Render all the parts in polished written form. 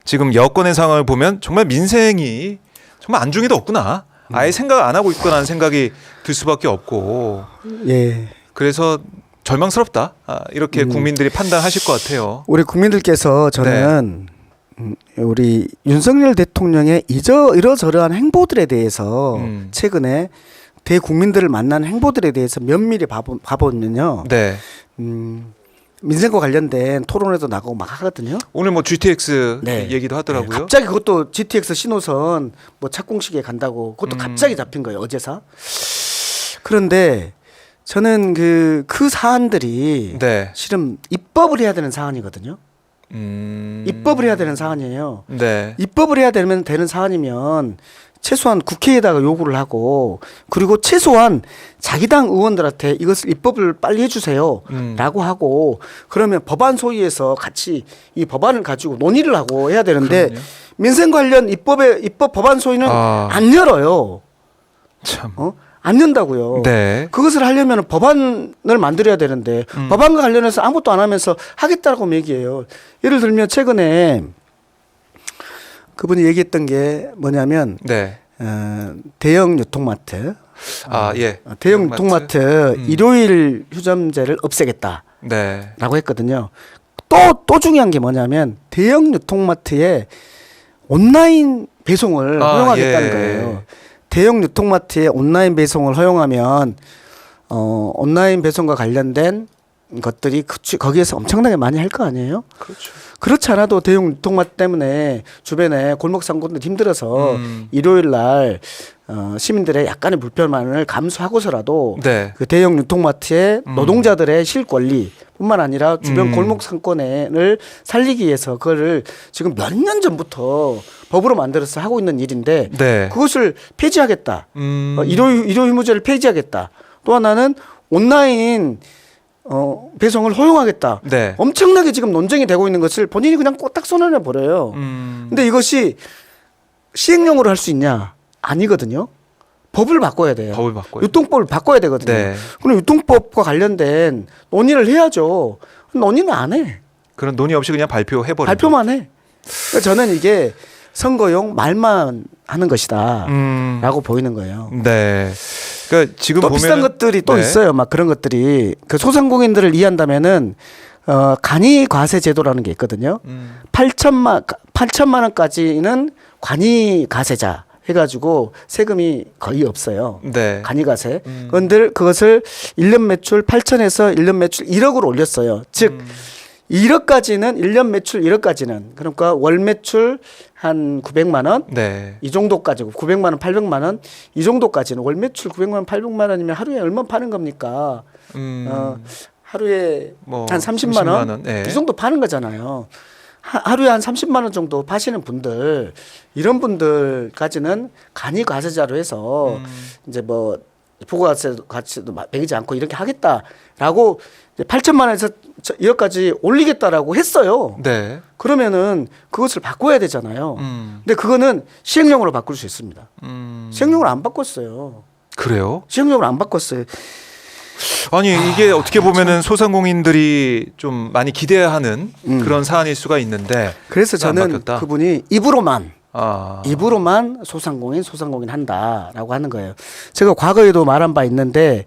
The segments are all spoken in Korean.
지금 여권의 상황을 보면 정말 민생이 정말 안중에도 없구나. 아예 생각 안 하고 있구나 하는 생각이 들 수밖에 없고. 예. 그래서 절망스럽다. 이렇게 국민들이 판단하실 것 같아요. 우리 국민들께서 저는 우리 윤석열 대통령의 이러저러한 행보들에 대해서 최근에 대국민들을 만난 행보들에 대해서 면밀히 봐보면요. 네. 민생과 관련된 토론회도 나가고 막 하거든요. 오늘 뭐 GTX 네. 얘기도 하더라고요. 네, 갑자기 그것도 GTX 신호선 뭐 착공식에 간다고 그것도 갑자기 잡힌 거예요. 어제사. 그런데 저는 그 사안들이 네. 실은 입법을 해야 되는 사안이거든요. 입법을 해야 되는 사안이에요. 네. 입법을 해야 되는 사안이면 최소한 국회에다가 요구를 하고 그리고 최소한 자기 당 의원들한테 이것을 입법을 빨리 해주세요 라고 하고 그러면 법안 소위에서 같이 이 법안을 가지고 논의를 하고 해야 되는데 그럼요. 민생 관련 입법 법안 소위는 안 열어요. 참. 안 연다고요. 네. 그것을 하려면 법안을 만들어야 되는데 법안과 관련해서 아무것도 안 하면서 하겠다라고 얘기해요. 예를 들면 최근에 그분이 얘기했던 게 뭐냐면 네. 대형 유통마트, 예. 대형 유통마트 일요일 휴점제를 없애겠다라고 네. 했거든요. 또 중요한 게 뭐냐면 대형 유통마트에 온라인 배송을 허용하겠다는 예. 거예요. 대형 유통마트에 온라인 배송을 허용하면 온라인 배송과 관련된 것들이 거기에서 엄청나게 많이 할 거 아니에요? 그렇죠. 그렇지 않아도 대형 유통마트 때문에 주변에 골목 상권들 힘들어서 일요일 날 시민들의 약간의 불편함을 감수하고서라도 네. 그 대형 유통마트의 노동자들의 실권리뿐만 아니라 주변 골목 상권을 살리기 위해서 그거를 지금 몇 년 전부터 법으로 만들어서 하고 있는 일인데 네. 그것을 폐지하겠다. 일요 휴무제를 폐지하겠다. 또 하나는 온라인 배송을 허용하겠다. 네. 엄청나게 지금 논쟁이 되고 있는 것을 본인이 그냥 딱 손을 버려요. 근데 이것이 시행령으로 할 수 있냐? 아니거든요. 법을 바꿔야 돼요. 법을 바꿔요. 유통법을 바꿔야 되거든요. 네. 그럼 유통법과 관련된 논의를 해야죠. 논의는 안 해. 그런 논의 없이 그냥 발표해버리죠. 발표만 해. 그러니까 저는 이게 선거용 말만 하는 것이다라고 보이는 거예요. 네. 그러니까 지금 또 보면 비싼 것들이 또 네. 있어요. 막 그런 것들이 그 소상공인들을 이해한다면은 간이 과세 제도라는 게 있거든요. 8천만 원까지는 관이 가세자 해가지고 세금이 거의 없어요. 네. 간이가세. 그런데 그것을 1년 매출 8천에서 1년 매출 1억으로 올렸어요. 즉 1억까지는 1년 매출 1억까지는 그러니까 월 매출 한 900만 원. 네. 이 정도까지고 900만 원, 800만 원 이 정도까지는 월 매출 900만 원, 800만 원이면 하루에 얼마 파는 겁니까? 하루에 뭐 한 30만 원, 30만 원. 네. 이 정도 파는 거잖아요. 하루에 한 30만 원 정도 파시는 분들 이런 분들까지는 간이 과세자로 해서 이제 뭐 부가세도 매기지 않고 이렇게 하겠다라고 8천만 원에서 1억까지 올리겠다라고 했어요. 네. 그러면은 그것을 바꿔야 되잖아요. 근데 그거는 시행령으로 바꿀 수 있습니다. 시행령으로 안 바꿨어요. 그래요? 시행령으로 안 바꿨어요. 아니 이게 어떻게 보면은 소상공인들이 좀 많이 기대하는 그런 사안일 수가 있는데 그래서 안 저는 바뀌었다? 그분이 입으로만 소상공인 한다라고 하는 거예요. 제가 과거에도 말한 바 있는데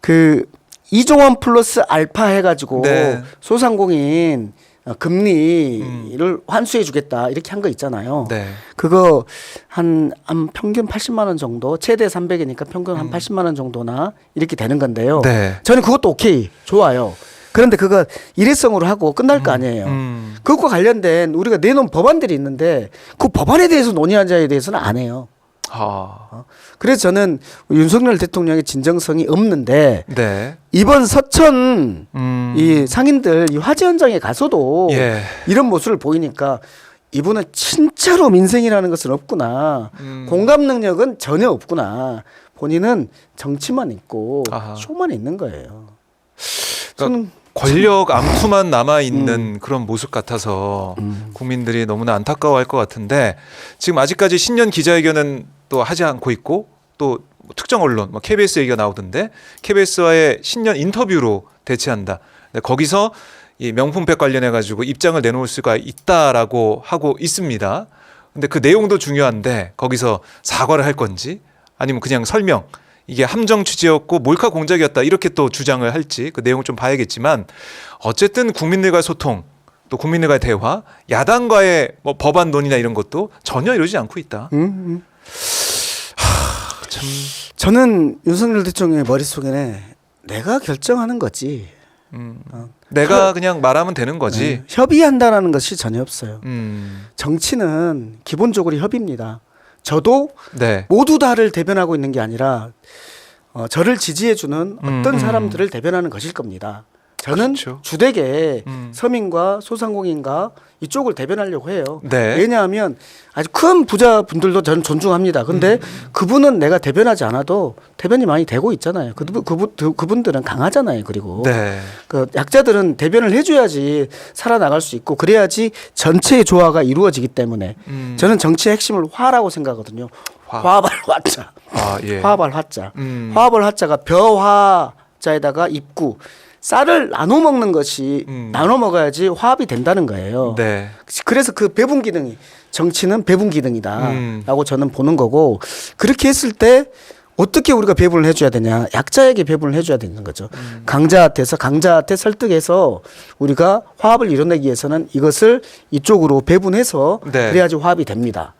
그 2조원 플러스 알파 해가지고 네. 소상공인 금리를 환수해 주겠다 이렇게 한 거 있잖아요. 네. 그거 한 평균 80만 원 정도 최대 300이니까 평균 한 80만 원 정도나 이렇게 되는 건데요. 네. 저는 그것도 오케이 좋아요. 그런데 그거 일회성으로 하고 끝날 거 아니에요. 그것과 관련된 우리가 내놓은 법안들이 있는데 그 법안에 대해서 논의한 자에 대해서는 안 해요. 그래서 저는 윤석열 대통령의 진정성이 없는데 네. 이번 서천 이 상인들 이 화재 현장에 가서도 예. 이런 모습을 보이니까 이분은 진짜로 민생이라는 것은 없구나. 공감 능력은 전혀 없구나. 본인은 정치만 있고 쇼만 있는 거예요. 그러니까 권력 암투만 남아 있는 그런 모습 같아서 국민들이 너무나 안타까워할 것 같은데 지금 아직까지 신년 기자회견은 또 하지 않고 있고 또 특정 언론, KBS 얘기가 나오던데 KBS와의 신년 인터뷰로 대체한다. 거기서 이 명품백 관련해 가지고 입장을 내놓을 수가 있다라고 하고 있습니다. 근데 그 내용도 중요한데 거기서 사과를 할 건지 아니면 그냥 설명 이게 함정 취지였고 몰카 공작이었다 이렇게 또 주장을 할지 그 내용을 좀 봐야겠지만 어쨌든 국민들과의 소통 또 국민들과의 대화 야당과의 뭐 법안 논의나 이런 것도 전혀 이루어지지 않고 있다. 참 저는 윤석열 대통령의 머릿속에는 내가 결정하는 거지. 내가 그냥 말하면 되는 거지. 네, 협의한다라는 것이 전혀 없어요. 정치는 기본적으로 협의입니다. 저도 네. 모두 다를 대변하고 있는 게 아니라 저를 지지해주는 어떤 사람들을 대변하는 것일 겁니다. 저는 그렇죠. 주되게 서민과 소상공인과 이쪽을 대변하려고 해요. 네. 왜냐하면 아주 큰 부자분들도 저는 존중합니다. 근데 그분은 내가 대변하지 않아도 대변이 많이 되고 있잖아요. 그분들은 강하잖아요. 그리고 네. 그 약자들은 대변을 해줘야지 살아나갈 수 있고 그래야지 전체의 조화가 이루어지기 때문에 저는 정치의 핵심을 화라고 생각하거든요. 화발 화자. 아, 예. 화발 화자. 화발 화자가 벼화자에다가 입구. 쌀을 나눠 먹는 것이 나눠 먹어야지 화합이 된다는 거예요. 네. 그래서 그 배분 기능이 정치는 배분 기능이다라고 저는 보는 거고 그렇게 했을 때 어떻게 우리가 배분을 해줘야 되냐 약자에게 배분을 해줘야 되는 거죠. 강자한테 설득해서 우리가 화합을 이뤄내기 위해서는 이것을 이쪽으로 배분해서 네. 그래야지 화합이 됩니다.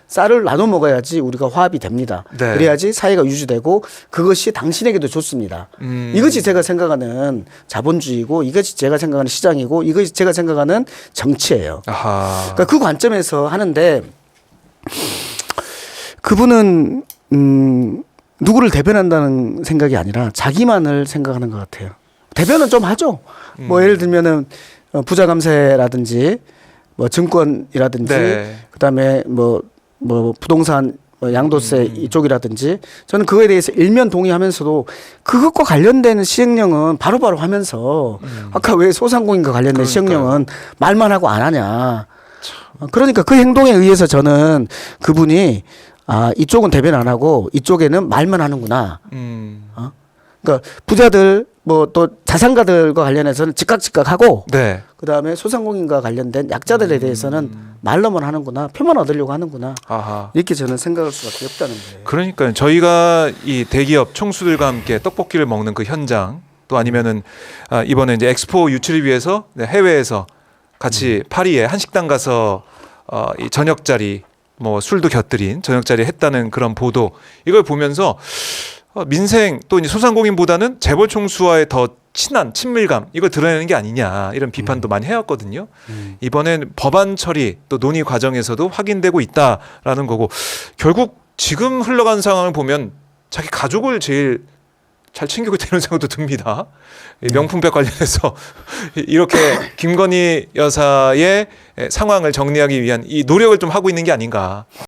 쌀을 나눠 먹어야지 우리가 화합이 됩니다. 네. 그래야지 사회가 유지되고 그것이 당신에게도 좋습니다. 이것이 제가 생각하는 자본주의고 이것이 제가 생각하는 시장이고 이것이 제가 생각하는 정치예요. 아하. 그러니까 그 관점에서 하는데 그분은 누구를 대변한다는 생각이 아니라 자기만을 생각하는 것 같아요. 대변은 좀 하죠. 뭐 예를 들면은 부자 감세라든지 뭐 증권이라든지 네. 그다음에 뭐 부동산 양도세 이쪽이라든지 저는 그거에 대해서 일면 동의하면서도 그것과 관련되는 시행령은 바로바로 하면서 아까 왜 소상공인과 관련된 시행령은 말만 하고 안 하냐. 그러니까 그 행동에 의해서 저는 그분이 이쪽은 대변 안 하고 이쪽에는 말만 하는구나. 그러니까 부자들 뭐 또 자산가들과 관련해서는 즉각 하고 네. 그다음에 소상공인과 관련된 약자들에 대해서는 말로만 하는구나. 표만 얻으려고 하는구나. 아하. 이렇게 저는 생각할 수밖에 없다는 거예요. 그러니까요. 저희가 이 대기업 총수들과 함께 떡볶이를 먹는 그 현장 또 아니면은 이번에 이제 엑스포 유치를 위해서 해외에서 같이 파리에 한식당 가서 이 저녁 자리 뭐 술도 곁들인 저녁 자리 했다는 그런 보도 이걸 보면서 민생 또 이제 소상공인보다는 재벌 총수와의 더 친한 친밀감 이걸 드러내는 게 아니냐 이런 비판도 많이 해왔거든요. 이번엔 법안 처리 또 논의 과정에서도 확인되고 있다라는 거고 결국 지금 흘러간 상황을 보면 자기 가족을 제일 잘 챙기고 있다는 생각도 듭니다. 이 명품백 관련해서 이렇게 김건희 여사의 상황을 정리하기 위한 이 노력을 좀 하고 있는 게 아닌가.